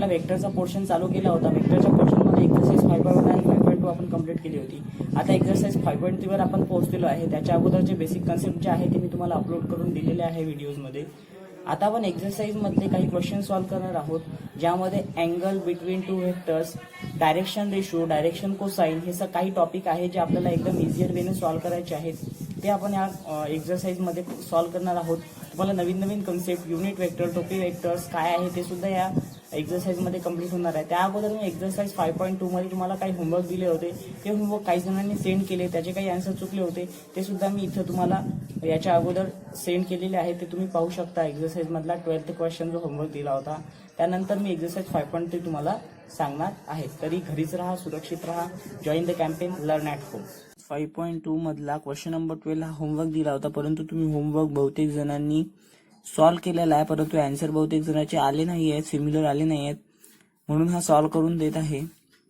वेक्टरचा पोर्शन चालू केला होता. वेक्टरच्या पोर्शनमध्ये एक्सरसाइज 5.1 आणि 5.2 आपण कंप्लीट केली होती. आता एक्सरसाइज 5.3 वर आपण पोहोचलेलो आहे. त्याच्या अगोदरचे बेसिक कन्सेप्ट जे आहे ते मी तुम्हाला अपलोड करून दिलेले आहे व्हिडिओजमध्ये. आता आपण एक्सरसाइज मधले काही क्वेश्चन सॉल्व्ह करणार आहोत, ज्यामध्ये angle between two vectors, direction ratio, direction cosine हे काही टॉपिक आहे जे आपल्याला एकदम इझियर वेने सॉल्व्ह करायचे आहेत. ते आपण या एक्सरसाइज मध्ये सॉल्व्ह करणार आहोत. तुम्हाला नवीन नवीन कन्सेप्ट, युनिट वेक्टर, टोपी वेक्टर्स काय आहे ते सुद्धा या एक्सरसाइज मध्ये कंप्लीट होणार आहे. त्या अगोदर मी एक्सरसाइज 5.2 मध्ये तुम्हाला काही होमवर्क दिले होते. ते होमवर्क काही जणांनी सेंड केले, त्याचे काही आन्सर चुकले होते, ते सुद्धा मी इथं तुम्हाला याच्या अगोदर सेंड केलेले आहे. ते तुम्ही पाहू शकता. एक्सरसाइज मधला 12th क्वेश्चन जो होमवर्क दिला होता, त्यानंतर मी एक्सरसाइज 5.3 तुम्हाला सांगणार आहे. तरी घरीच राहा, सुरक्षित राहा. Join the campaign, learn at home. 5.2 मधला क्वेश्चन नंबर 12 हा होमवर्क दिला होता, परंतु तुम्ही होमवर्क बहुतेक जणांनी सॉल्व्ह केलेला आहे, परंतु आन्सर बहुतेक जणांचे आले नाही आहेत, सिमिलर आले नाही आहेत, म्हणून हा सॉल्व्ह करून देत आहे.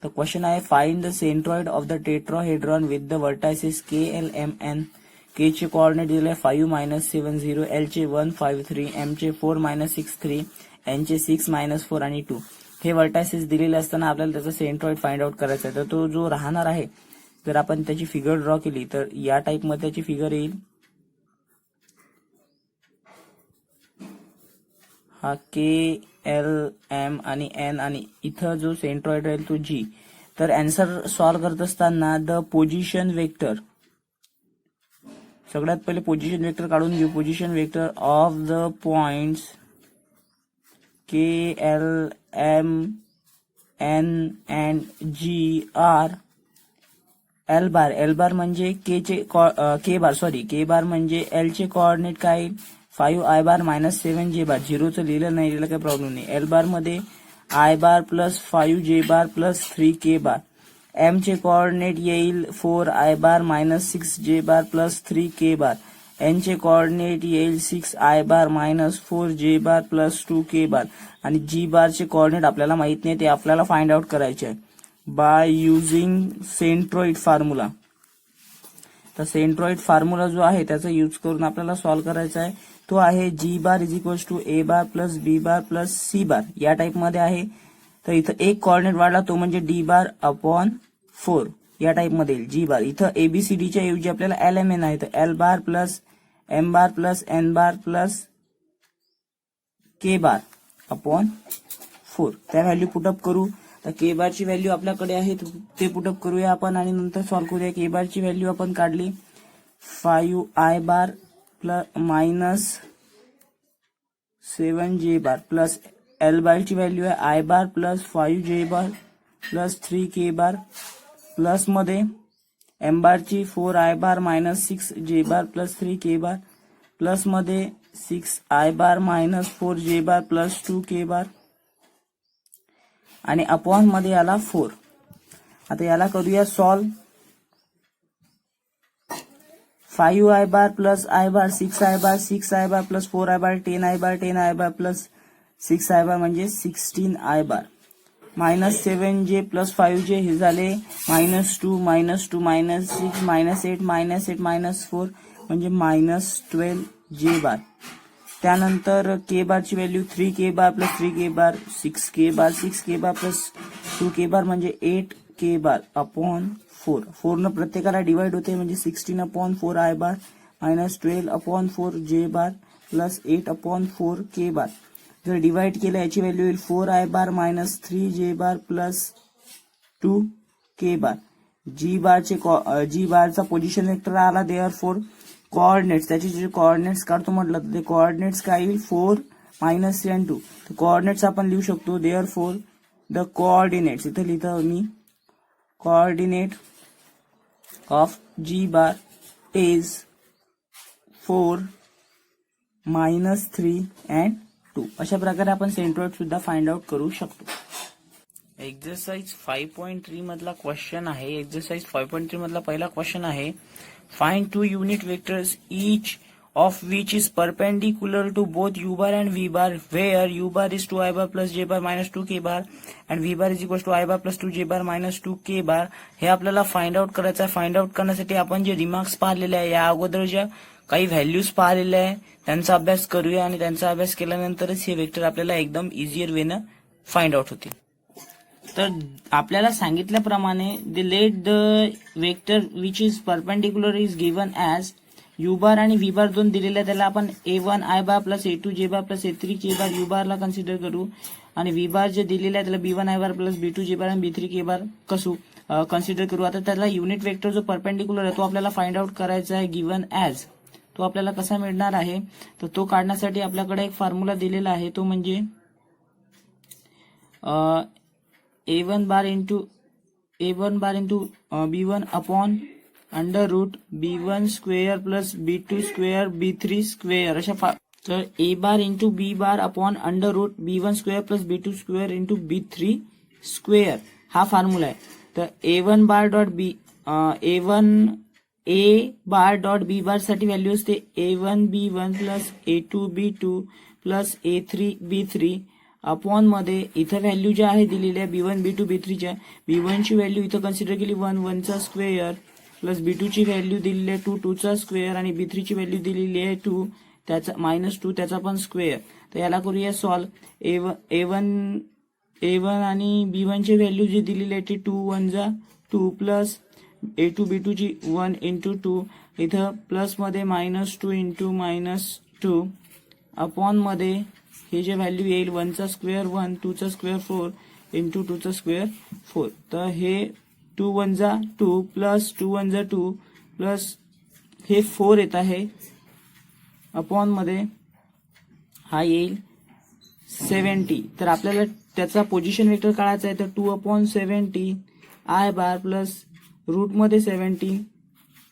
तर क्वेश्चन आहे, find the centroid of the tetrahedron with the vertices K L M N. K चे कोऑर्डिनेट दिले 5-70, एल चे 153, एम चे 4-63, एन चे 6-4 आणि 2. हे वर्टायसेस दिलेले असताना आपल्याला त्याचा सेंट्रॉइड फाइंड आउट करायचा आहे. तर तो जो राहणार आहे, जर आपण त्याची फिगर ड्रॉ केली तर या टाइप मध्ये त्याची फिगर येईल. हा के एल एम आणि एन आणि इथं जो सेंट्रॉइड राहील तो जी. तर आन्सर सॉल्व्ह करत असताना द पोझिशन वेक्टर, सगळ्यात पहिले पोझिशन वेक्टर काढून घेऊ. Position vector of the points K L M N and G R L bar. L bar म्हणजे के बार म्हणजे एल चे कोऑर्डिनेट काय, 5 I बार -7 J बार. झिरोचं लिहिलं नाही, लिहिलं काही प्रॉब्लेम नाही. एल बार मध्ये I bar plus 5 J bar plus 3 K bar. M चे कोऑर्डिनेट येईल 4 I bar -6 J bar plus 3 K bar. N चे कोऑर्डिनेट येईल 6 I bar -4 J bar plus 2 K bar. आणि जी बार चे कोऑर्डिनेट आपल्याला माहित नाही, ते आपल्याला फाइंड आउट करायचे आहे बाय युझिंग सेंट्रॉइड फॉर्म्युला. तर सेंट्रॉइड फॉर्म्युला जो आहे त्याचा यूज करून आपल्याला सॉल्व्ह करायचा आहे. तो आहे G bar is equal to A bar plus B bar plus C bar. या टाइप मध्ये आहे. तर इथं एक कोऑर्डिनेट वाढला, तो म्हणजे डी बार अपॉन 4 या टाइप मध्ये येईल. जी बार इथं एबीसीडीच्या ऐवजी आपल्याला एल एम एन आहे, तर एल बार प्लस एम बार प्लस एन बार प्लस के बार अपॉन 4. त्या व्हॅल्यू पुटअप करू. तर के बारची व्हॅल्यू आपल्याकडे आहे, ते पुटअप करूया आपण आणि नंतर सॉल्व्ह करूया. के बारची व्हॅल्यू आपण काढली 5 I bar plus -7 J bar plus L बारची व्हॅल्यू आहे I bar plus 5 J bar plus 3 K bar plus मध्ये एम बारची 4 I bar -6 J bar plus 3 K bar plus मध्ये 6 I bar -4 J bar plus 2 K bar आणि upon मध्ये आला 4. आता याला करूया solve. 5 I bar plus I bar 6 I bar 6 I bar plus 4 I bar 10 I bar 10 I bar plus 6 I बार म्हणजे 16 I bar -7 J plus 5 J हे झाले -2 -2 -6 -8 -4 म्हणजे -12 J बार. त्यानंतर के बारची व्हॅल्यू 3 K बार प्लस 3 K बार 6 K बार 6 K बार plus 2 K बार म्हणजे 8 K bar upon 4. 4 न प्रत्येकाला divide होते म्हणजे 16 upon 4 I bar -12 upon 4 J bar plus 8 upon 4 K बार. जर डिवाइड केलं याची व्हॅल्यू येईल 4 I bar -3 J bar plus 2 K बार. जी बारचा पोझिशन वेक्टर आला, देअरफॉर कोऑर्डिनेट्स, त्याचे जे कोऑर्डिनेट्स काढतो म्हटलं तर ते कोऑर्डिनेट्स काय येईल 4 -3 आणि 2. तर कोऑर्डिनेट्स आपण लिहू शकतो देअरफॉर द कोऑर्डिनेट्स. इथे लिहितो मी coordinate of G bar is 4 -3 and 2. अशा प्रकारे आपण सेंट्रॉइड सुद्धा फाइंड आउट करू शकतो. एक्सरसाइज 5.3 मधला क्वेश्चन आहे. एक्सरसाइज 5.3 मधला पहिला क्वेश्चन आहे, find 2 unit vectors each of which is perpendicular to both u bar and v bar, where u bar is 2 I bar plus j bar minus 2 k bar and v bar is equals to I bar plus 2 j bar minus 2 k bar. हे आपल्याला find out करायचं आहे. Find out करण्यासाठी आपण जे remarks पाहिलेले आहे, या अगोदर ज्या काही व्हॅल्यूज पाहिलेल्या आहे त्यांचा अभ्यास करूया आणि त्यांचा अभ्यास केल्यानंतरच हे वेक्टर आपल्याला एकदम इझियर वेनं फाइंड आउट होतील. तर आपल्याला सांगितल्याप्रमाणे the let the vector which is perpendicular is given as U bar आणि व्ही बार दोन दिलेल्या, त्याला आपण A1 I bar plus A2 J bar plus A3 K bar U बारला कन्सिडर करू, आणि व्ही बार जे दिलेलं आहे त्याला B1 I bar plus B2 J बार आणि B3 K बार कन्सिडर करू. आता त्याला युनिट वेक्टर जो परपेंडिक्युलर आहे तो आपल्याला फाइंड आउट करायचा आहे गिव्हन ॲज. तो आपल्याला कसा मिळणार आहे, तर तो काढण्यासाठी आपल्याकडे एक फॉर्म्युला दिलेला आहे, तो म्हणजे A1 bar into B1 upon under root B1 square plus B2 square B3 square अशा. तर A bar into B bar upon under root B1 square plus B2 square into B3 square हा formula आहे. तर A1 bar dot B A1 A bar dot B bar साठी value असते A1 B1 plus A2 B2 plus A3 B3 upon मध्ये इथं value ज्या आहे दिलेल्या B1 B2 B3च्या, B1 ची व्हॅल्यू इथं कन्सिडर केली 1 चा स्क्वेअर प्लस B2 ची व्हॅल्यू दिलेली आहे 2 चा स्क्वेअर आणि B3 ची व्हॅल्यू दिलेली आहे 2 त्याचा -2 त्याचा पण स्क्वेअर. तर याला करूया सॉल्व. A1 आणि B1 ची व्हॅल्यू जी दिलेली आहे ती 2 1 जा 2 प्लस A2 B2 ची 1 इंटू 2 इथं प्लस मध्ये -2 इंटू -2 अपॉन मध्ये हे जे व्हॅल्यू येईल 1 चा स्क्वेअर 1 2 चा स्क्वेअर 4 इंटू 2 चा स्क्वेअर 4. तर हे 2 1 जा 2 प्लस 2 1 जा 2 प्लस हे 4 येत आहे अपॉन मध्ये हा येईल 70. तर आपल्याला त्याचा पोझिशन वेक्टर काढायचा आहे. तर 2/17 I बार प्लस रूट मध्ये 17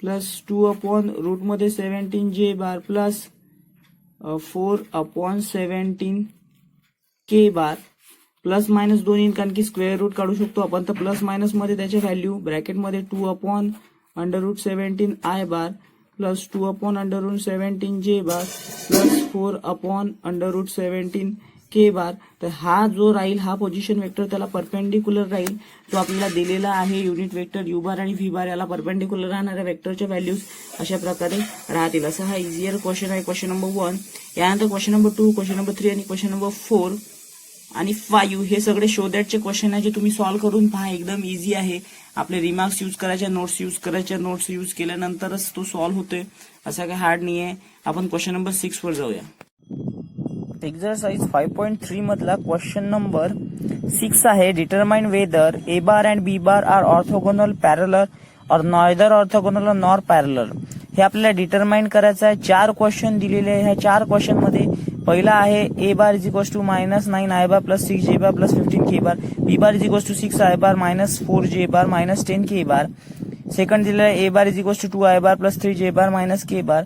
प्लस 2/रूट मध्ये 17 J बार प्लस 4/17 K बार प्लस मायनस 2 येईल कारण की स्क्वेअर रूट काढू शकतो आपण. तर प्लस मायनस मध्ये त्याची व्हॅल्यू ब्रॅकेटमध्ये 2/√17 I bar plus 2/√17 J bar plus 4/√17 K bar. तर हा जो राहील हा पोझिशन वेक्टर त्याला परपेंडिक्युलर राहील. तो आपल्याला दिलेला आहे युनिट वेक्टर यू बार आणि व्ही बार याला परपेंडिक्युलर राहणाऱ्या वेक्टरच्या व्हॅल्यूज अशा प्रकारे राहतील. असा हा इझियर क्वेश्चन आहे, क्वेश्चन नंबर 1. यानंतर क्वेश्चन नंबर 2, क्वेश्चन नंबर 3 आणि क्वेश्चन नंबर 4 आणि 5 हे सगळे शो दॅटचे क्वेश्चन आहे जे तुम्ही सॉल्व्ह करून पहा. एकदम इझी आहे. आपले रिमार्क्स यूज करायचे, नोट्स यूज करायच्या, नोट्स यूज केल्यानंतरच तो सॉल्व्ह होतोय, असा काही हार्ड नाही आहे. आपण क्वेश्चन नंबर 6 वर जाऊया. एक्झरसाइज 5.3 मधला क्वेश्चन नंबर 6 आहे. Determine whether A bar and B bar are orthogonal parallel or neither orthogonal nor parallel. हे आपल्याला डिटरमाइन करायचं आहे. 4 क्वेश्चन दिलेले आहे. ह्या 4 क्वेश्चन मध्ये पहिला आहे A bar is equal to -9 I bar plus 6 J bar plus 15 K bar. B bar is equal to 6 I bar -4 J bar -10 K bar. Second दिलेला आहे A bar is equal to 2 I bar plus 3 J bar -K bar.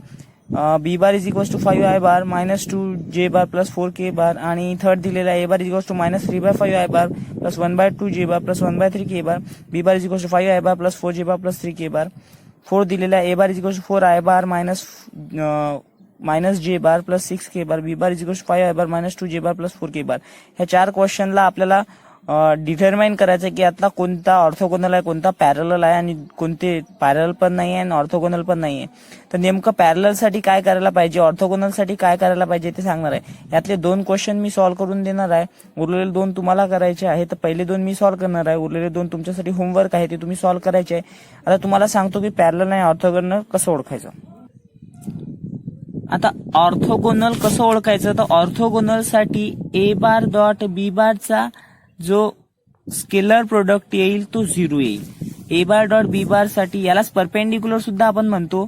B bar is equal to 5 I bar -2 J bar plus 4 K bar. आणि third दिलेला आहे A bar is equal to -3/5 I bar plus 1/2 J bar plus 1/3 K bar. B bar is equal to 5 I bar plus 4 J bar plus 3 K bar. Fourth दिलेला आहे A bar is equal to 4 I bar minus J bar plus 6 K bar. B bar is equal to 5 I bar -2 J bar plus 4 K bar. ह्या 4 क्वेश्चनला आपल्याला determine करायचं की यातला कोणता orthogonal आहे, कोणता पॅरलल आहे आणि कोणते पॅरलल पण नाही आहे आणि ऑर्थोगोनल पण नाही आहे. तर नेमकं पॅरलल साठी काय करायला पाहिजे, ऑर्थोगोनल साठी काय करायला पाहिजे ते सांगणार आहे. यातले 2 क्वेश्चन मी सॉल्व्ह करून देणार आहे. उरलेले 2 तुम्हाला करायचे आहे. तर पहिले 2 मी सॉल्व्ह करणार आहे. उरलेले 2 तुमच्यासाठी होमवर्क आहे, ते तुम्ही सॉल्व्ह करायचे आहे. आता तुम्हाला सांगतो की पॅरलल आणि ऑर्थोगोनल कसं ओळखायचं. आता ऑर्थोगोनल कसं ओळखायचं, तर ऑर्थोगोनल साठी ए बार डॉट बी बारचा जो स्केलर प्रोडक्ट येईल तो 0 येईल. ए बार डॉट बी बार साठी यालाच परपेंडिक्युलर सुद्धा आपण म्हणतो.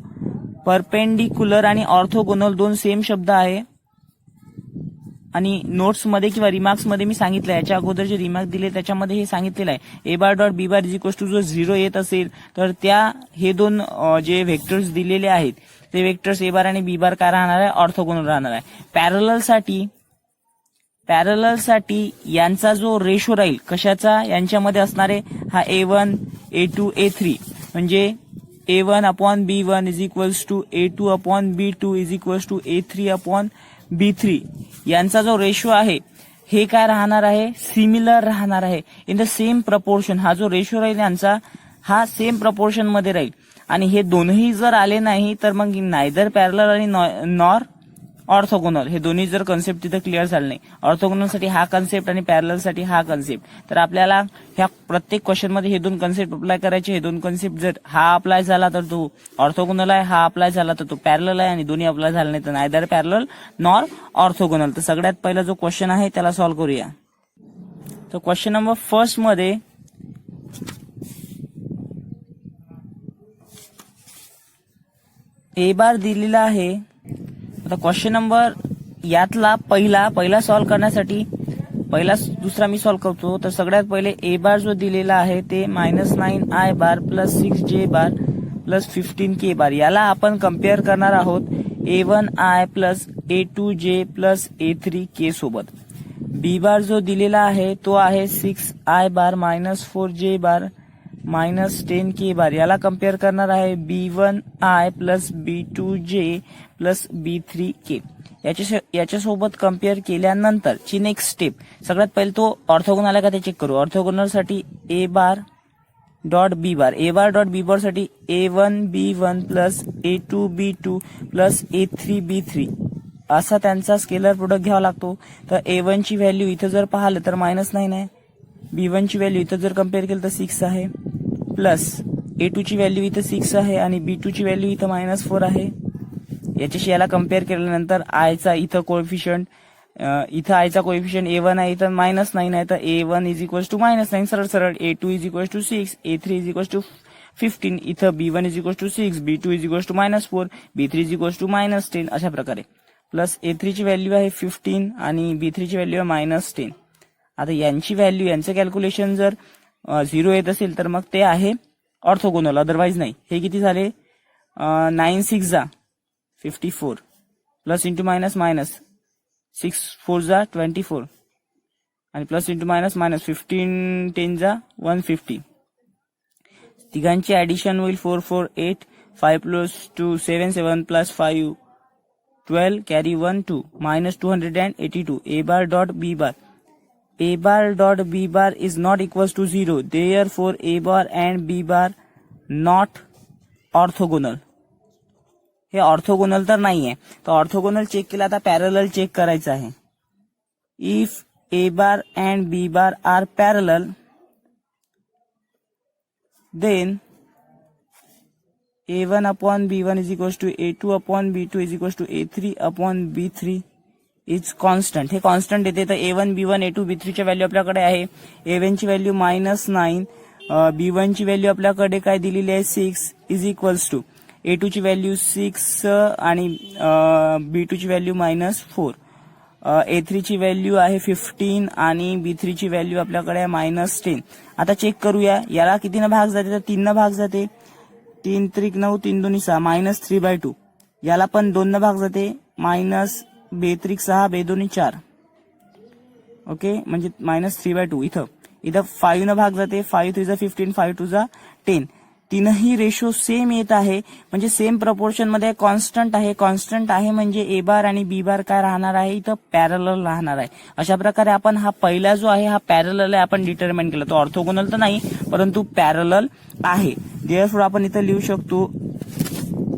परपेंडिक्युलर आणि ऑर्थोगोनल 2 सेम शब्द आहे आणि नोट्स मध्ये किंवा रिमार्क्स मध्ये मी सांगितलं, याच्या अगोदर जे रिमार्क दिले त्याच्यामध्ये हे सांगितलेलं आहे. A bar dot B bar is equal to जो 0 येत असेल तर हे 2 जे व्हेक्टर्स दिलेले आहेत ते व्हेक्टर्स ए बार आणि बी बार काय राहणार आहे, ऑर्थोगोनल राहणार आहे. पॅरलल साठी यांचा जो रेशो राहील कशाचा, यांच्यामध्ये असणारे हा A1 A2 A3 म्हणजे A1 upon B1 is equals to A2 upon B2 is equals to A3 upon B3 यांचा जो रेशो आहे हे काय राहणार आहे, सिमिलर राहणार आहे. In the same proportion. हा जो रेशो राहील यांचा हा सेम प्रपोर्शन मध्ये राहील. आणि हे दोनही जर आले नाही तर मग नायदर पॅरलल आणि नॉर ऑर्थोगोनल, हे दोन्ही जर कन्सेप्ट तिथे क्लिअर झाले नाही, ऑर्थोगोनल साठी हा कन्सेप्ट आणि पॅरलल साठी हा कन्सेप्ट, तर आपल्याला ह्या प्रत्येक क्वेश्चन मध्ये हे दोन कन्सेप्ट अप्लाय करायचे. हे दोन कन्सेप्ट जर हा अप्लाय झाला तर तो ऑर्थोगोनल आहे, हा अप्लाय झाला तर तो पॅरलल आहे, आणि दोन्ही अप्लाय झाले नाही तर नायदर पॅरलल नॉर ऑर्थोगोनल. तर सगळ्यात पहिला जो क्वेश्चन आहे त्याला सॉल्व्ह करूया. तर क्वेश्चन नंबर फर्स्ट मध्ये ए बार दिलेला आहे. आता क्वेश्चन नंबर यातला पहिला सॉल्व्ह करण्यासाठी दुसरा मी सॉल्व्ह करतो. तर सगळ्यात पहिले ए बार जो दिलेला आहे ते -9i बार प्लस 6j बार प्लस 15k बार, याला आपण कम्पेअर करणार आहोत A1i plus A2j plus A3k सोबत. बी बार जो दिलेला आहे तो आहे 6i बार मायनस 4j बार मायनस 10k बार, याला कम्पेअर करणार आहे B1i plus B2j plus B3k. याच्यासोबत कम्पेअर केल्यानंतर ची नेक्स्ट स्टेप, सगळ्यात पहिले तो ऑर्थोगोनल आहे का ते चेक करू. ऑर्थोगोनल साठी ए बार डॉट बी बार, ए बार डॉट बी बार साठी A1B1 plus A2B2 plus A3B3 असा त्यांचा स्केलर प्रोडक्ट घ्यावा लागतो. तर A1 ची व्हॅल्यू इथं जर पाहिलं तर -9 आहे, B1 ची व्हॅल्यू इथं जर कम्पेअर केलं तर 6 आहे, प्लस A2 ची व्हॅल्यू इथं 6 आहे आणि B2 ची व्हॅल्यू इथं -4 आहे. याच्याशी याला कम्पेअर केल्यानंतर आयचा इथं कोएफिशियंट, इथं आयचा कोएफिशियंट A1 आहे, इथं -9 आहे, तर A1 इज इक्वल टू -9 सरळ, A2 is equal to 6, A3 is equal to 15, इथं B1 is equal to 6, B2 is equal to -4, B3 is equal to -10 अशा प्रकारे. प्लस A3 ची व्हॅल्यू आहे 15 आणि B3 ची व्हॅल्यू आहे -10. आता यांची व्हॅल्यू, यांचं कॅल्क्युलेशन जर 0 येत असेल तर मग ते आहे ऑर्थोगोनल, अदरवाइज नाही. हे किती झाले, 9 6 जा 54 प्लस इंटू मायनस 6 4 जा 24 आणि प्लस इंटू मायनस 15 10 जा 150. तिघांची ऍडिशन होईल 4 4 8 5 plus 2 7 7 plus 5 12 carry 1 2 minus 282. A bar dot B bar, A bar dot B bar is not equals to 0. Therefore, A bar and B bar not orthogonal. हे orthogonal तर नाहीये. तर orthogonal check केला, आता parallel check करायचं आहे. If A bar and B bar are parallel, then A1 upon B1 is equals to A2 upon B2 is equals to A3 upon B3 is constant. हे constant येते. तर A1 B1 A2 B3 ची value आपल्याकडे आहे. A1 ची value -9, B1 ची value आपल्याकडे काय दिलेली आहे 6 इज इक्वल्स टू A2 ची व्हॅल्यू 6 आणि B2 ची व्हॅल्यू -4, A3 ची व्हॅल्यू आहे 15 आणि B3 ची व्हॅल्यू आपल्याकडे आहे -10. आता चेक करूया, याला कितीनं भाग जाते, तर 3 भाग जाते. 3 त्रिक 9 3 2 6 -3/2. याला पण 2 भाग जाते, मायनस बेत्रिक 6 बेदोनी 4. ओके, म्हणजे -3/2. इथं 5 न भाग जाते, 5 3 15 5 2 10. तीनही रेशो सेम येत आहे, म्हणजे सेम प्रपोर्शन मध्ये कॉन्स्टंट आहे. कॉन्स्टंट आहे म्हणजे ए बार आणि बी बार काय राहणार आहे, इथं पॅरलल राहणार आहे. अशा प्रकारे आपण हा पहिला जो आहे हा पॅरलल आहे आपण डिटरमाइन केला. तो ऑर्थोगोनल तर नाही परंतु पॅरलल आहे. देअरफॉर आपण इथं लिहू शकतो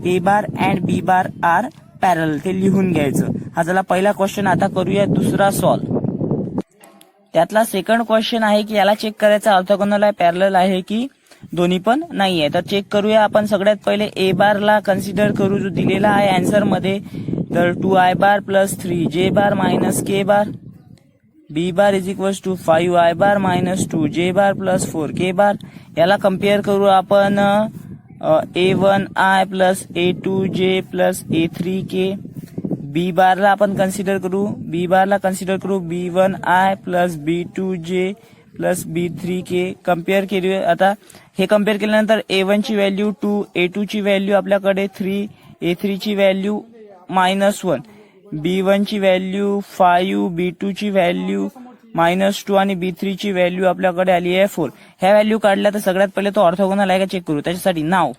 A bar and B bar are parallel, ते लिहून घ्यायचं. हा झाला पहिला क्वेश्चन. आता करूया दुसरा सॉल्व. त्यातला सेकंड क्वेश्चन आहे की याला चेक करायचं ऑर्थोगोनल आहे पॅरलल आहे की दोन्ही पण नाहीये. तर चेक करूया आपण. सगळ्यात पहिले ए बार ला कन्सिडर करू, जो दिलेला आहे आन्सर मध्ये. तर 2i bar plus 3j bar minus k bar. B bar is equal to 5i bar minus 2j bar plus 4k bar. याला कम्पेअर करू आपण A1i plus A2j plus A3k. B bar ला आपण कन्सिडर करू, B1i plus B2j plus B3k. Compare केली. आता हे compare केल्यानंतर A1 ची व्हॅल्यू 2, A2 ची व्हॅल्यू आपल्याकडे 3, A3 ची व्हॅल्यू -1, B1 ची व्हॅल्यू 5, B2 ची व्हॅल्यू -2 आणि B3 ची व्हॅल्यू आपल्याकडे आली आहे 4. ह्या व्हॅल्यू काढल्या तर सगळ्यात पहिले तो ऑर्थोगोनल आहे का चेक करू. त्याच्यासाठी नाव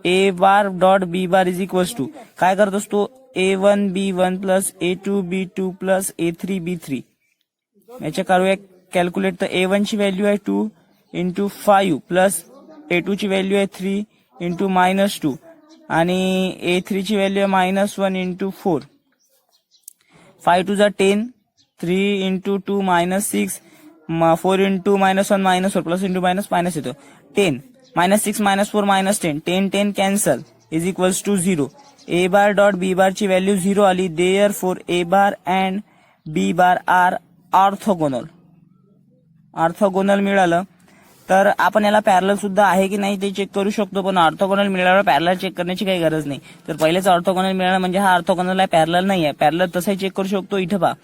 A bar dot B bar is equals to काय करत असतो, A1 B1 plus A2 B2 plus A3 B3. याच्या करूया कॅल्क्युलेट. तर A1 ची व्हॅल्यू आहे 2 इंटू 5 प्लस A2 ची व्हॅल्यू आहे 3 इंटू -2 आणि A3 ची व्हॅल्यू आहे -1 into 4 5 2 10, 3 into 2 minus 6, 4 into minus 1 minus 4 plus into minus येतो 10 minus 6 minus 4 minus 10, 10 cancel is equals to 0. A bar dot B bar ची व्हॅल्यू 0 आली, therefore A bar and B bar are orthogonal. Orthogonal मिळालं तर आपण याला parallel सुद्धा आहे की नाही ते चेक करू शकतो, पण ऑर्थोगोनल मिळाल्यावर पॅरलल चेक करण्याची काही गरज नाही. तर पहिलेच ऑर्थोगोनल मिळाला म्हणजे हा ऑर्थोगोनल आहे, पॅरलल नाही आहे. पॅरलल तसंही चेक करू शकतो. इथं पहा,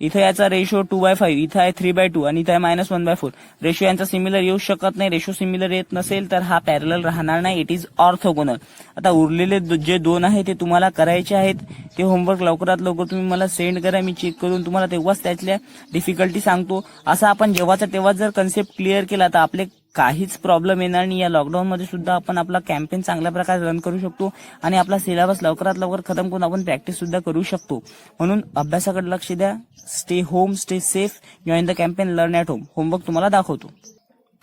इथं याचा रेशो 2/5, इथं आहे 3/2 आणि इथं आहे -1/4. रेशो यांचा सिमिलर येऊ शकत नाही. रेशो सिमिलर येत नसेल तर हा पॅरलल राहणार नाही, इट इज ऑर्थोगोनल. आता उरलेले जे 2 आहे ते तुम्हाला करायचे आहेत. ते होमवर्क लवकरात लवकर तुम्ही मला सेंड करा, मी चेक करून तुम्हाला तेव्हाच त्यातल्या डिफिकल्टी सांगतो. असं आपण जेव्हाचा तेव्हा जर कन्सेप्ट क्लिअर केला तर आपले काहीच प्रॉब्लेम येणार नाही. या लॉकडाऊन मध्ये सुद्धा आपण आपला कॅम्पेन चांगल्या प्रकारे रन करू शकतो आणि आपला सिलेबस लवकरात लवकर खतम करून आपण प्रॅक्टिस सुद्धा करू शकतो. म्हणून अभ्यासाकडे लक्ष द्या. Stay home, stay safe, join the campaign, learn at home. Homework तुम्हाला दाखवतो.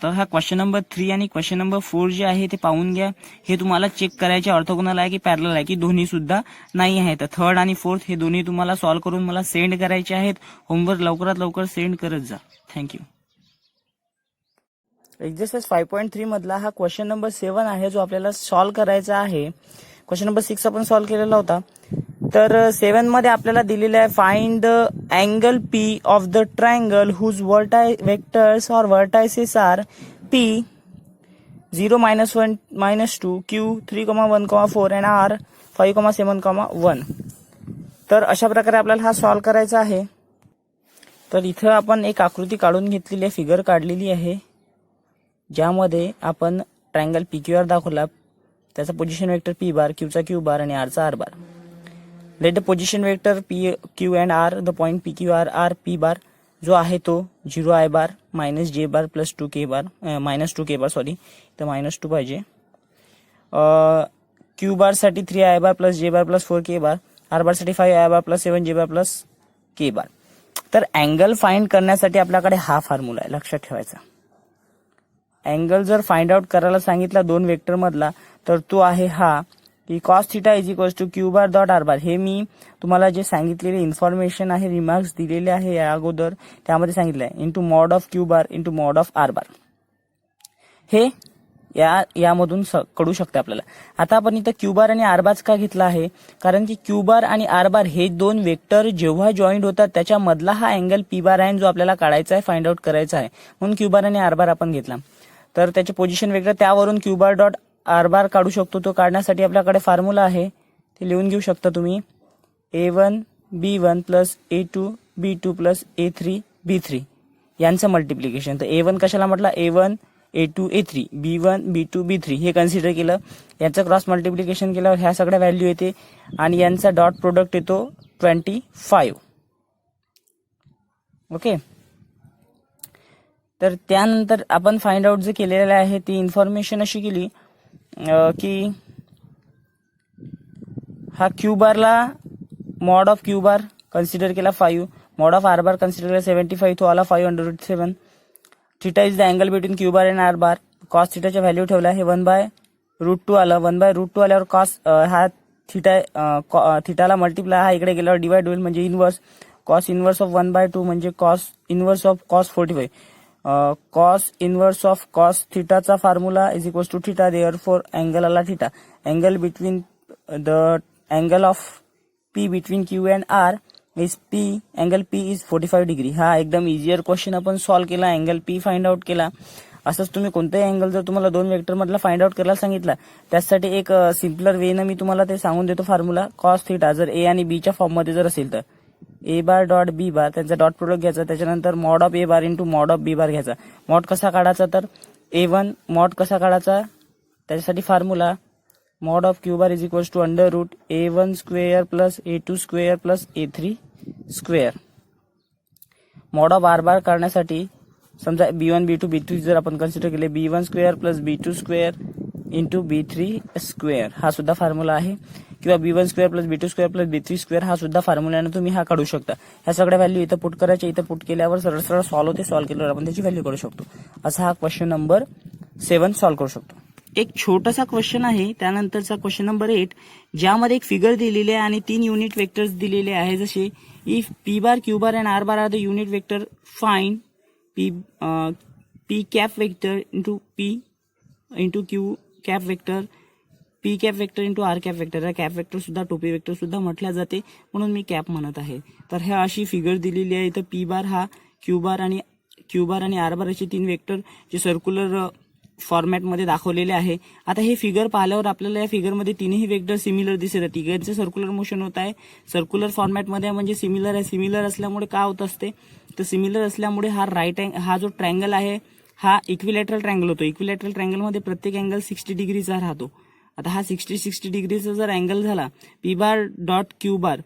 तर हा क्वेश्चन नंबर 3 आणि क्वेश्चन नंबर 4 जे आहे ते पाहून घ्या. हे तुम्हाला चेक करायचे ऑर्थोगोनल आहे की पॅरलल आहे की दोन्ही सुद्धा नाही आहे. तर 3rd आणि 4th हे दोन्ही तुम्हाला सॉल्व्ह करून मला सेंड करायचे आहेत. होमवर्क लवकरात लवकर सेंड करत जा. थँक्यू. एक्झरसाइज 5.3 मधला हा क्वेश्चन नंबर 7 आहे जो आपल्याला सॉल्व्ह करायचा आहे. क्वेश्चन नंबर 6 आपण सॉल्व्ह केलेला होता. तर 7 मध्ये आपल्याला दिलेलं आहे find the angle P of the triangle whose vectors or vertices are P 0, -1, -2, Q 3,1,4 and R 5,7,1. तर अशा प्रकारे आपल्याला हा सॉल्व्ह करायचा आहे. तर इथं आपण एक आकृती काढून घेतलेली आहे, फिगर काढलेली आहे, ज्यामध्ये आपण ट्रायंगल PQR दाखवला. त्याचा पोझिशन वेक्टर P बार, Qचा Q बार आणि R चा R bar. Let the position vector P, Q and R the point PQR R P बार जो आहे तो 0 I bar -J bar plus 2K bar -2K bar sorry तर -2 पाहिजे. Q बार साठी 3 I bar plus J bar plus 4K bar, R बार साठी 5 I bar plus 7 J bar plus K bar. तर angle find करण्यासाठी आपल्याकडे हा फॉर्म्युला आहे, लक्षात ठेवायचा. अँगल जर फाइंड आउट करायला सांगितला 2 वेक्टर मधला तर तो आहे हा की cos θ is equals to Q bar dot R bar. हे मी तुम्हाला जे सांगितलेले इन्फॉर्मेशन आहे, रिमार्क्स दिलेले आहे या अगोदर, त्यामध्ये सांगितलं आहे into mod of Q bar into mod of R bar. हे यामधून कळू शकते आपल्याला. आता आपण इथं Q बार आणि R बार का घेतला आहे, कारण की Q बार आणि R बार हे 2 वेक्टर जेव्हा जॉईंट होतात त्याच्या मधला हा अँगल P बार आहे जो आपल्याला काढायचा आहे, फाइंड आउट करायचा आहे. म्हणून Q बार आणि R बार आपण घेतला. तर त्याचे पोझिशन वेक्टर त्यावरून Q बार डॉट R बार काढू शकतो. तो काढण्यासाठी आपल्याकडे फॉर्म्युला आहे, ते लिहून घेऊ शकता तुम्ही. A1 B1 plus A2 B2 plus A3 B3 यांचं मल्टिप्लिकेशन. तर A1 कशाला म्हटलं, A1 A2 A3 B1 B2 B3 हे कन्सिडर केलं. याचं क्रॉस मल्टिप्लिकेशन केल्यावर ह्या सगळ्या व्हॅल्यू येते आणि यांचा डॉट प्रोडक्ट येतो 25. ओके. तर त्यानंतर आपण फाइंड आउट जे केलेलं आहे ती इन्फॉर्मेशन अशी केली की हा Q बारला mod of Q bar consider केला 5, mod of R bar consider केला 75, तो आला 5/7. Theta is the angle between Q bar and R bar. Cos थिटाच्या व्हॅल्यू ठेवला हे 1/√2 आलं. 1/√2 आल्यावर कॉस हा थिटाला मल्टिप्लाय हा इकडे गेल्यावर डिवाइड होईल म्हणजे इनवर्स. कॉस इनवर्स ऑफ 1/2 म्हणजे cos inverse of cos 45. Cos inverse of cos थिटाचा formula is equals to theta, therefore angle आला theta. Angle between the angle of P between Q and R is P, angle P is 45 degree. हा एकदम easier question आपण solve केला, angle P find out केला. असंच तुम्ही कोणताही angle जर तुम्हाला 2 वेक्टर मधला फाइंड आउट करायला सांगितला त्यासाठी एक सिम्पलर वेनं मी तुम्हाला ते सांगून देतो फॉर्म्युला. कॉस थिटा जर A आणि B च्या फॉर्म मध्ये जर असेल तर A बार डॉट B बार त्यांचा डॉट प्रोडक्ट घ्यायचा, त्याच्यानंतर mod of A bar into mod of B बार घ्यायचा. मॉड कसा काढायचा तर A1 मॉड कसा काढायचा त्याच्यासाठी formula mod of Q bar is equals to √A1 square plus A2 square plus A3 square. Mod of R bar काढण्यासाठी समजा B1 B2 B3 जर आपण कन्सिडर केले B1 square plus B2 square into B3 square हा सुद्धा formula आहे, किंवा B1 square plus B2 square plus B3 square हा सुद्धा फॉर्म्युल्याने तुम्ही हा काढू शकता. ह्या सगळ्या व्हॅल्यू इथं पुट करायच्या, इथं पुट केल्यावर सरळ सरळ सॉल्व्ह होते. सॉल्व्ह केल्यावर आपण त्याची व्हॅल्यू काढू शकतो. असा हा क्वेश्चन नंबर 7 सॉल्व्ह करू शकतो. एक छोटासा क्वेश्चन आहे, त्यानंतरचा क्वेश्चन नंबर 8, ज्यामध्ये एक फिगर दिलेली आहे आणि 3 युनिट वेक्टर्स दिलेले आहे, जसे if P bar Q bar and R bar are the unit vector, find P cap vector into P into Q cap vector, P cap vector into R cap vector. या cap vector सुद्धा टोपी vector सुद्धा म्हटल्या जाते, म्हणून मी cap म्हणत आहे. तर ह्या अशी फिगर दिलेली आहे. तर पी बार हा क्यू बार आणि आर बार असे 3 वेक्टर जे सर्क्युलर फॉर्मॅटमध्ये दाखवलेले आहे. आता हे फिगर पाहिल्यावर आपल्याला या फिगरमध्ये तिन्ही वेक्टर सिमिलर दिसत आहे. तिघांचे सर्क्युलर मोशन होत आहे, सर्क्युलर फॉर्मॅटमध्ये म्हणजे सिमिलर आहे. सिमिलर असल्यामुळे काय होत असते, तर सिमिलर असल्यामुळे हा जो ट्रायंगल आहे हा इक्विलॅटरल ट्रायंगल होतो. इक्विलॅटरल ट्रायंगलमध्ये प्रत्येक अँगल 60 डिग्रीचा राहतो. आता हा 60 डिग्रीचा जर अँगल झाला, P bar dot Q bar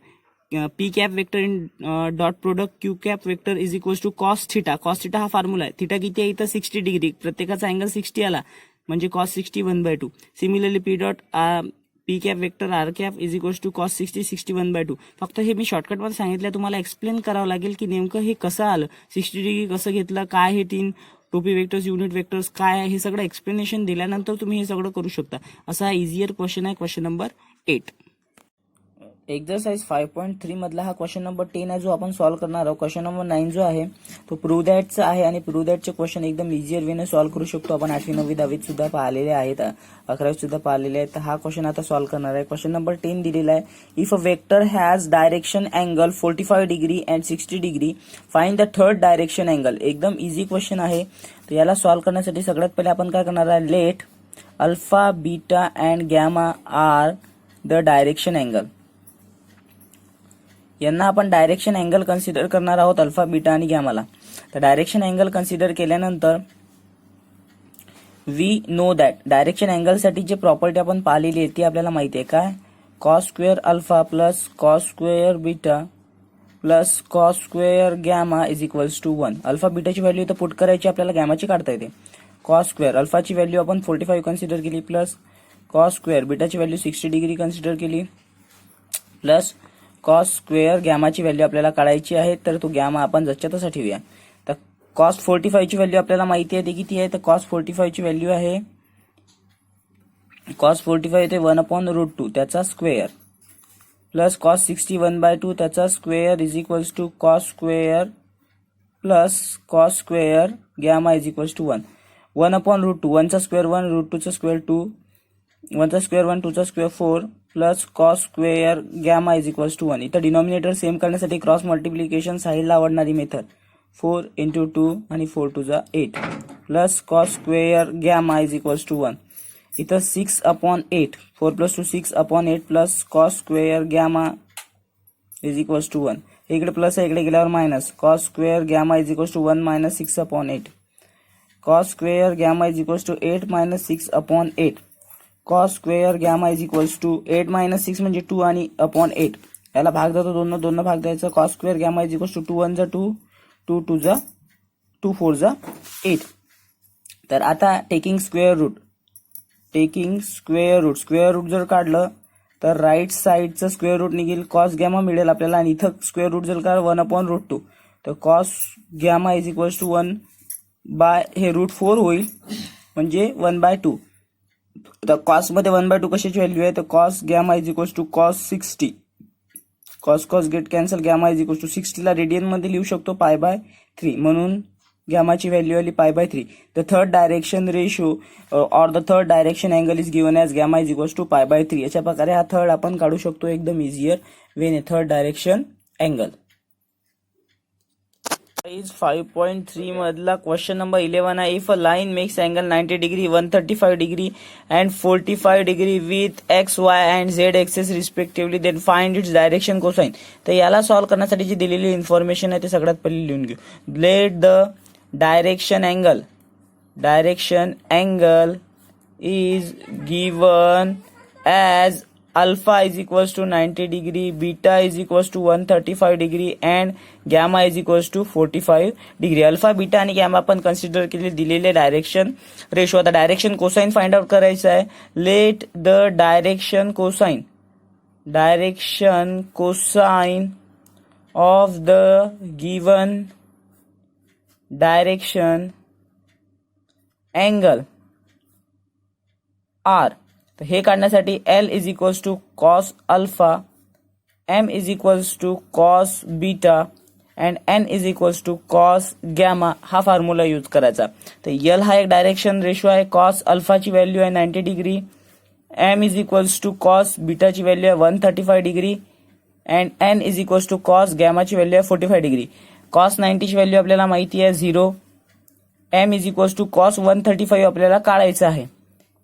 P cap vector in dot product Q cap vector is equals to cos theta. Cos theta हा फॉर्म्युला आहे. थिटा किती आहे इथं 60 डिग्री, प्रत्येकाचा अँगल 60 आला म्हणजे cos 60 1/2. Similarly P dot P cap vector R cap is equals to cos 60 1/2. फक्त हे मी शॉर्टकटमध्ये सांगितलं, तुम्हाला एक्सप्लेन करावं लागेल की नेमकं हे कसं आलं, 60 डिग्री कसं घेतलं, काय हे 3 टोपी वेक्टर्स युनिट वेक्टर्स काय आहे, हे सगळं एक्सप्लेनेशन दिल्यानंतर तुम्ही हे सगळं करू शकता. असा हा इझियर क्वेश्चन आहे, क्वेश्चन नंबर 8. एक्झरसाइज 5.3 मधला हा क्वेश्चन नंबर 10 आहे, जो आपण सॉल्व्ह करणार आहोत. क्वेश्चन नंबर 9 जो आहे तो प्रूव्ह दॅटचा आहे आणि प्रूव्ह दॅटचे क्वेश्चन एकदम इझियर वेने सॉल्व्ह करू शकतो. आपण 8वी 9वी 10वीत सुद्धा पाहिलेले आहेत, 11वीत सुद्धा पाहिलेले आहेत. तर हा क्वेश्चन आता सॉल्व्ह करणार आहे. क्वेश्चन नंबर 10 दिलेला आहे. If a vector has direction angle 45 degree and 60 degree, find the third direction angle. एकदम इझी क्वेश्चन आहे. तर याला सॉल्व्ह करण्यासाठी सगळ्यात पहिले आपण काय करणार आहे, let alpha beta and gamma are the direction angle. यांना आपण डायरेक्शन अँगल कन्सिडर करणार आहोत, अल्फा बीटा आणि गॅमाला. तर डायरेक्शन अँगल कन्सिडर केल्यानंतर we know that direction angle साठी जे प्रॉपर्टी आपण पाहिलेली आहे ती आपल्याला माहिती आहे. काय, cos square alpha plus cos square beta plus cos square gamma is equals to 1. Alpha बीटाची व्हॅल्यू इथं पुट करायची, आपल्याला गॅमाची काढता येते. कॉस स्क्वेअर अल्फाची व्हॅल्यू आपण 45 कन्सिडर केली, प्लस कॉस स्क्वेअर बीटाची व्हॅल्यू 60 डिग्री कन्सिडर केली, प्लस कॉस स्क्वेअर गॅमाची व्हॅल्यू आपल्याला काढायची आहे. तर तो गॅमा आपण जसच्या तसा ठेवूया. तर कॉस 45 ची व्हॅल्यू आपल्याला माहिती आहे, ते किती आहे, तर कॉस 45 ची व्हॅल्यू आहे, कॉस 45 येते 1/√2 त्याचा स्क्वेअर, प्लस कॉस 60 1/2 त्याचा square is equals to cos square plus cos square gamma is equals to 1. 1/√2, 1 चा स्क्वेअर 1, √2 चा स्क्वेअर 2, 1 चा स्क्वेअर 1, 2 चा square 4, plus cos square gamma is equals to 1. इथं डिनॉमिनेटर सेम करण्यासाठी क्रॉस मल्टिप्लिकेशन साईडला आवडणारी method, 4 × 2 आणि 4 2 जा 8, plus cos square gamma is equals to 1. इथं 6/8, 4 + 2 6/8 plus cos square gamma is equals to 1. इकडे प्लस आहे, इकडे गेल्यावर minus, cos square gamma is equals to 1 - 6/8. Cos square gamma is equals to 8 - 6/8. Cos square gamma is equals to 8 - 6 म्हणजे 2 आणि upon 8. याला भाग जातो, दोन भाग द्यायचा. Cos square gamma is equals to 2 1 जा 2, 2 2 जा 2 4 जा 8. तर आता taking square root, square root जर काढलं तर राईट साईडचं स्क्वेअर रूट निघेल, कॉस गॅमा मिळेल आपल्याला. आणि इथं स्क्वेअर रूट जर का 1/√2, तर cos gamma is equals to 1 by हे √4 होईल, म्हणजे 1/2. तर कॉस मध्ये 1/2 कशाची व्हॅल्यू आहे, तर cos gamma is equals to cos 60. Cos get cancel, gamma is equals to 60 ला रेडियन मध्ये लिहू शकतो π/3, म्हणून गॅमाची व्हॅल्यू आली π/3. The third direction ratio or the third direction angle is given as gamma is equals to π/3. याच्या प्रकारे हा third आपण काढू शकतो एकदम इझियर वेने, थर्ड डायरेक्शन अँगल. 5.3 मधला क्वेश्चन नंबर 11 आहे. If a line makes angle 90 degree 135 degree and 45 degree with X Y and Z axes respectively, then find its direction cosine. तर याला सॉल्व्ह करण्यासाठी जी दिलेली इन्फॉर्मेशन आहे ते सगळ्यात पहिले लिहून घेऊ. Let the direction angle is given as alpha is equals to 90 degree, beta is equals to 135 degree and gamma is equals to 45 degree. Alpha beta आणि गॅमा आपण कन्सिडर केले दिलेले डायरेक्शन रेशो. आता डायरेक्शन कोसाइन फाइंड आउट करायचं आहे. Let the direction cosine of the given direction angle are. तर हे काढण्यासाठी L is equals to cos alpha, M is equals to cos beta and N is equals to cos gamma हा formula use करायचा. तर L हा एक direction ratio आहे, cos अल्फाची व्हॅल्यू आहे 90 degree, M is equals to cos बीटाची value आहे 135 degree and N is equals to cos गॅमाची व्हॅल्यू आहे 45 डिग्री. कॉस 90 ची व्हॅल्यू आपल्याला माहिती आहे 0, M is equals to cos 135 आपल्याला काढायचं आहे,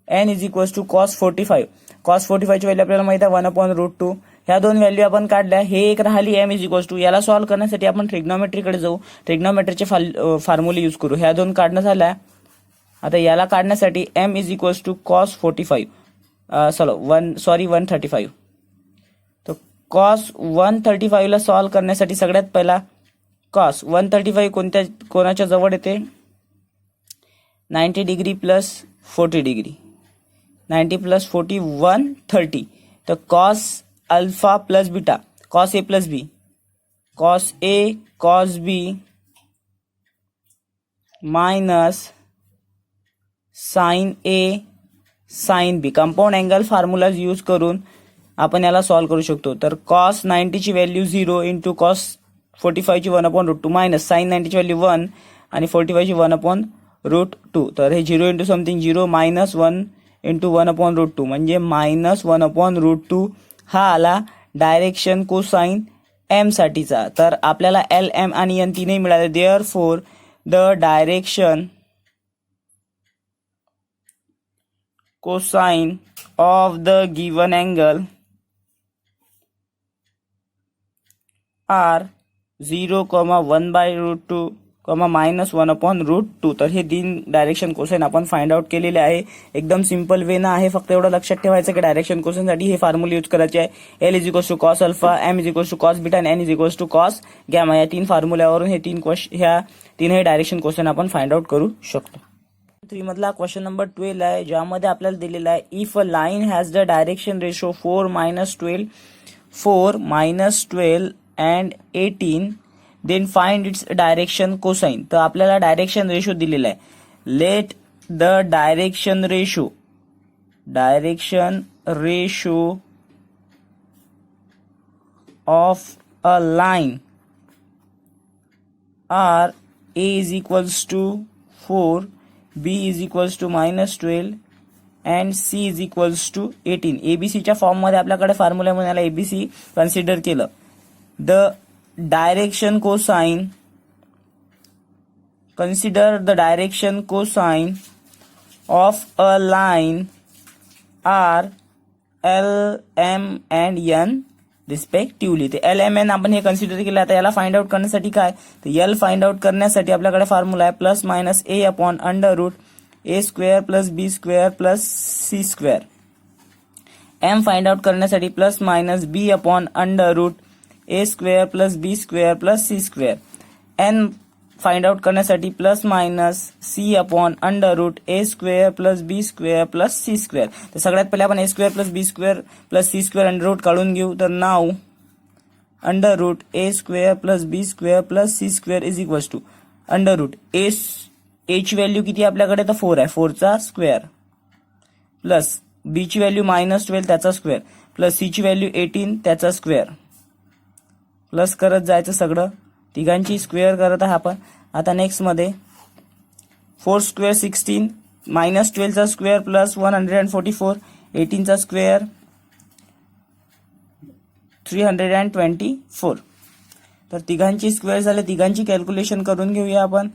N is equals to cos 45, cos 45 ची व्हॅल्यू आपल्याला माहिती आहे 1/√2. ह्या दोन व्हॅल्यू आपण काढल्या. हे एक राहिली एम इज इक्वल्स टू. याला सॉल्व्ह करण्यासाठी आपण ट्रिग्नोमेट्रीकडे जाऊ, ट्रिग्नोमेट्रीचे फॉर्म्युले यूज करू. ह्या दोन काढणं झाल्या. आता याला काढण्यासाठी M is equals to cos 45 135. तर कॉस 135 ला सॉल्व्ह करण्यासाठी सगळ्यात पहिला कॉस 135 कोणाच्या जवळ येते, 90 डिग्री प्लस 40 डिग्री, 90 प्लस 40 130. तर cos alpha plus beta, cos A plus B, cos A cos B minus sine A sine B. Compound angle formula use करून आपण याला सॉल्व्ह करू शकतो. तर कॉस 90 ची व्हॅल्यू 0 इंटू कॉस 45 ची 1/√2 मायनस साइन 90 ची व्हॅल्यू 1 आणि 45 ची 1/√2. तर हे 0 इंटू समथिंग 0 मायनस 1 इंटू 1/√2 म्हणजे मायनस 1/√2 हा आला डायरेक्शन कोसाइन एम साठीचा. तर आपल्याला एल एम आणि एन तीनही मिळाले. Therefore the direction cosine of the given angle are 0, 1/√2, minus 1/√2. तर हे तीन डायरेक्शन कोसाइन आपण फाइंड आउट केलेले आहे. एकदम सिंपल वे ना आहे. फक्त एवढं लक्षात ठेवायचं की डायरेक्शन कोसाइन साठी हे फॉर्म्युला यूज करायचे आहे. L is equals to cos alpha, M is equals to cos beta आणि N is equals to cos gamma. या तीन फॉर्म्युल्यावरून ह्या तीनही डायरेक्शन कोसाइन आपण फाइंड आउट करू शकतो. 3 मधला क्वेश्चन नंबर 12 आहे, ज्यामध्ये आपल्याला दिलेला आहे if a line has the direction ratio 4, -12 and 18 then find its direction cosine. तर आपल्याला डायरेक्शन रेशो दिलेला आहे. Let the direction ratio of a line are a is equals to 4, b is equals to -12 and c is equals to 18. एबीसीच्या फॉर्ममध्ये आपल्याकडे formula म्हणून याला ABC consider केलं. The direction cosine, consider the direction cosine of a line R, L, M and N respectively. ते L M N आपण हे consider केलं. आता याला फाइंड आउट करण्यासाठी काय, तर एल फाइंड आउट करण्यासाठी आपल्याकडे फॉर्म्युला आहे plus minus A upon √a² plus b² plus c². M find out करण्यासाठी plus minus B upon √a² plus b² plus c². N find out करण्यासाठी plus minus C upon √a² plus b² plus c². तर सगळ्यात पहिले आपण a² plus b² plus c² under काढून घेऊ. तर नाव √a² plus b² plus c² is equals to √a. ची व्हॅल्यू किती आपल्याकडे, तर 4 आहे, 4चा स्क्वेअर प्लस बी ची व्हॅल्यू -12 त्याचा स्क्वेअर प्लस सी ची व्हॅल्यू 18 त्याचा स्क्वेअर प्लस करत जायचं सगळं. तिघांची स्क्वेअर करत आहे आपण. आता नेक्स्ट मध्ये 4² 16 -12 चा स्क्वेअर प्लस 144 18 चा स्क्वेअर 324. तर तिघांची स्क्वेअर झाले. तिघांची कॅल्क्युलेशन करून घेऊया आपण.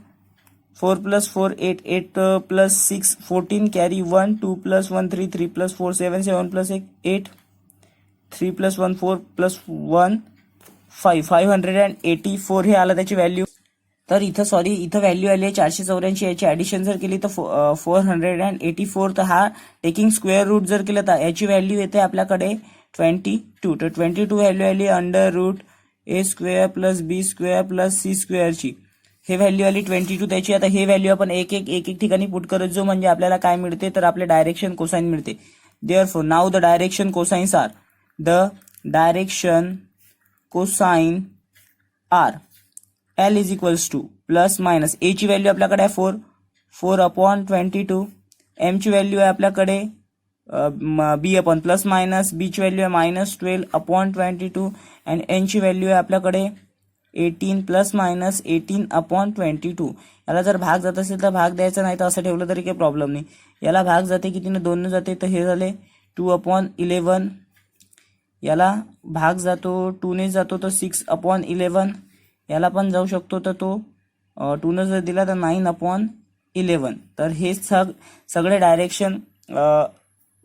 4 + 4 8 8 + 6 14 कॅरी 1 2 + 1 3 3 + 4 7 7 + 1 8 3 + 1 4 + 1 5 584 हे आलं त्याची व्हॅल्यू. तर इथं व्हॅल्यू आली आहे 484. याची ऍडिशन जर केली तर 484. तर हा टेकिंग स्क्वेअर रूट जर केलं तर याची व्हॅल्यू येते आपल्याकडे 22. तर 22 व्हॅल्यू आली √a² plus b² plus c² ची. हे व्हॅल्यू आली 22 त्याची. आता हे व्हॅल्यू आपण एक एक ठिकाणी पुट करत जाऊ म्हणजे आपल्याला काय मिळते, तर आपले डायरेक्शन कोसाइन मिळते. Therefore now the direction cosines are the direction cosine are L is equals to plus minus A ची व्हॅल्यू आपल्याकडे आहे 4 4 अपॉन 22. एम ची व्हॅल्यू आहे आपल्याकडे बी अपन प्लस मायनस बीची व्हॅल्यू आहे -12/22 अँड एनची व्हॅल्यू आहे आपल्याकडे 18 प्लस मायनस 18/22. याला जर भाग जात असेल तर भाग द्यायचा, नाही तर असं ठेवलं तरी काही प्रॉब्लेम नाही. याला भाग जाते कितीने 2 जाते, तर हे झाले 2/11. याला भाग जातो 2 ने जातो तर 6/11. याला पण जाऊ शकतो तर तो 2 ने जर दिला तर 9/11. तर हे सगळे डायरेक्शन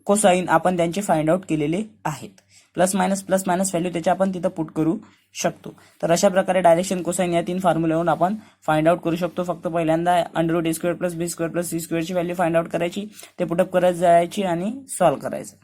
कोसाइन आपण त्यांचे फाइंड आउट केलेले आहेत. प्लस मायनस व्हॅल्यू त्याच्या आपण तिथं पुट करू शकतो. तर अशा प्रकारे डायरेक्शन कोसाइन या 3 फॉर्म्युल्यावरून आपण फाइंड आउट करू शकतो. फक्त पहिल्यांदा √a² + b² + c² ची व्हॅल्यू फाइंड आउट करायची, ते पुटअप करत जायची आणि सॉल्व्ह करायचं.